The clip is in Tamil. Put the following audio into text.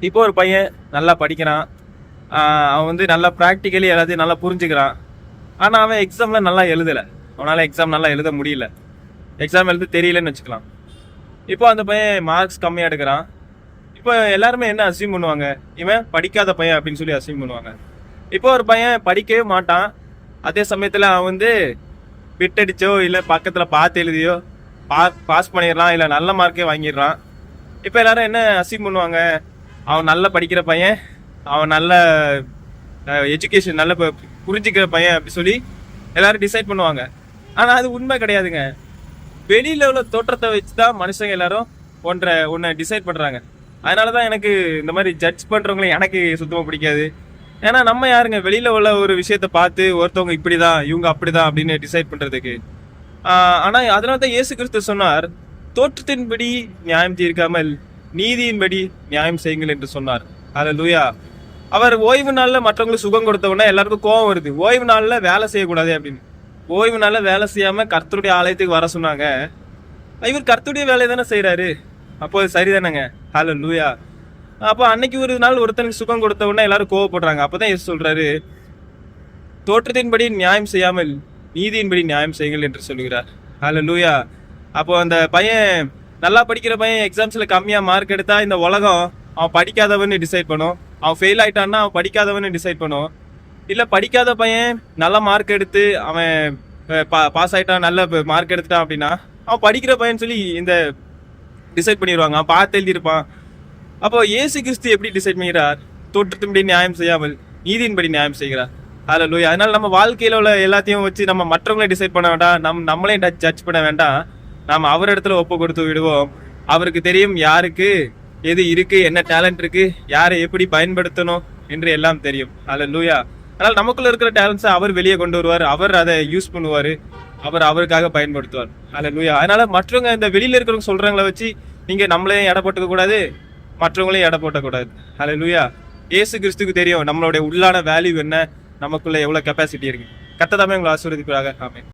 இப்போ ஒரு பையன் நல்லா படிக்கிறான். அவன் வந்து நல்லா ப்ராக்டிக்கலி எல்லாத்தையும் நல்லா புரிஞ்சுக்கிறான். ஆனால் அவன் எக்ஸாமில் நல்லா எழுதலை. அவனால் எக்ஸாம் நல்லா எழுத முடியல. எக்ஸாம் எழுத தெரியலன்னு வச்சுக்கலாம். இப்போ அந்த பையன் மார்க்ஸ் கம்மியாக எடுக்கிறான். இப்போ எல்லாருமே என்ன அசியூம் பண்ணுவாங்க, இவன் படிக்காத பையன் அப்படின்னு சொல்லி அசியூம் பண்ணுவாங்க. இப்போ ஒரு பையன் படிக்கவே மாட்டான். அதே சமயத்தில் அவன் வந்து பிட்டடிச்சோ இல்லை பக்கத்தில் பார்த்து எழுதியோ பாஸ் பண்ணிடுறான், இல்லை நல்ல மார்க்கே வாங்கிடுறான். இப்போ எல்லாரும் என்ன அசியூம் பண்ணுவாங்க, அவன் நல்லா படிக்கிற பையன், அவன் நல்ல எஜுகேஷன் நல்ல புரிஞ்சுக்கிற பையன் அப்படி சொல்லி எல்லாரும் டிசைட் பண்ணுவாங்க. ஆனால் அது உண்மை கிடையாதுங்க. வெளியில உள்ள தோற்றத்தை வச்சு தான் மனுஷங்க எல்லாரும் ஒன்றை டிசைட் பண்ணுறாங்க. அதனால தான் எனக்கு இந்த மாதிரி ஜட்ஜ் பண்ணுறவங்கள எனக்கு சுத்தமாக பிடிக்காது. ஏன்னா நம்ம யாருங்க வெளியில உள்ள ஒரு விஷயத்த பார்த்து ஒருத்தவங்க இப்படி தான் இவங்க அப்படி தான் அப்படின்னு டிசைட் பண்ணுறதுக்கு. ஆனால் அதனால தான் இயேசு கிறிஸ்து சொன்னார், தோற்றத்தின்படி நியாயம் தீர்க்காமல் நீதியின்படி நியாயம் செய்யுங்கள் என்று சொன்னார். அல்லேலூயா. அவர் ஓய்வு நாளில் மற்றவங்களுக்கு சுகம் கொடுத்தவொடனே எல்லாருக்கும் கோவம் வருது, ஓய்வு நாளில் வேலை செய்யக்கூடாது அப்படின்னு. ஓய்வு நாளில் வேலை செய்யாமல் கர்த்தருடைய ஆலயத்துக்கு வர சொன்னாங்க. இவர் கர்த்தருடைய வேலையை தானே செய்கிறாரு, அப்போ அது சரிதானேங்க. அல்லேலூயா. அப்போ அன்னைக்கு ஒரு நாள் ஒருத்தனுக்கு சுகம் கொடுத்த உடனே எல்லாரும் கோவப்படுறாங்க. அப்போ தான் இயேசு சொல்கிறாரு, தோற்றத்தின்படி நியாயம் செய்யாமல் நீதியின்படி நியாயம் செய்யுங்கள் என்று சொல்கிறார். அல்லேலூயா. அப்போ அந்த பையன் நல்லா படிக்கிற பையன் எக்ஸாம்ஸில் கம்மியாக மார்க் எடுத்தா இந்த உலகம் அவன் படிக்காதவன்னு டிசைட் பண்ணும். அவன் ஃபெயில் ஆகிட்டான்னா அவன் படிக்காதவன்னு டிசைட் பண்ணும். இல்லை படிக்காத பையன் நல்ல மார்க் எடுத்து அவன் பாஸ் ஆகிட்டான், நல்ல மார்க் எடுத்துட்டான் அப்படின்னா அவன் படிக்கிற பையன் சொல்லி இந்த டிசைட் பண்ணிடுவாங்க. அவன் பார்த்து எழுதியிருப்பான். அப்போ இயேசு கிறிஸ்து எப்படி டிசைட் பண்ணுகிறார், தோற்றத்தின்படி நியாயம் செய்யாமல் நீதியின்படி நியாயம் செய்கிறார். அல்லேலூயா. அதனால நம்ம வாழ்க்கையில் உள்ள எல்லாத்தையும் வச்சு நம்ம மற்றவங்களே டிசைட் பண்ண வேண்டாம், நம்மளே ஜட்ஜ் பண்ண வேண்டாம். நாம் அவர் இடத்துல ஒப்பு கொடுத்து விடுவோம். அவருக்கு தெரியும் யாருக்கு எது இருக்கு, என்ன டேலண்ட் இருக்கு, யாரை எப்படி பயன்படுத்தணும் என்று எல்லாம் தெரியும். அல்லேலூயா. அதனால் நமக்குள்ள இருக்கிற டேலண்ட்ஸை அவர் வெளியே கொண்டு வருவார். அவர் அதை யூஸ் பண்ணுவார். அவர் அவருக்காக பயன்படுத்துவார். அல்லேலூயா. அதனால மற்றவங்க இந்த வெளியில இருக்கிறவங்க சொல்றவங்களை வச்சு நீங்க நம்மளையும் எடை போட்டுக்க கூடாது, மற்றவங்களையும் எடை போட்டக்கூடாது. அல்லேலூயா. இயேசு கிறிஸ்துக்கு தெரியும் நம்மளுடைய உள்ளான வேல்யூ என்ன, நமக்குள்ள எவ்வளவு கெப்பாசிட்டி இருக்கு. கர்த்தர் தாமே உங்களை ஆசீர்வதிப்பாராக. ஆமென்.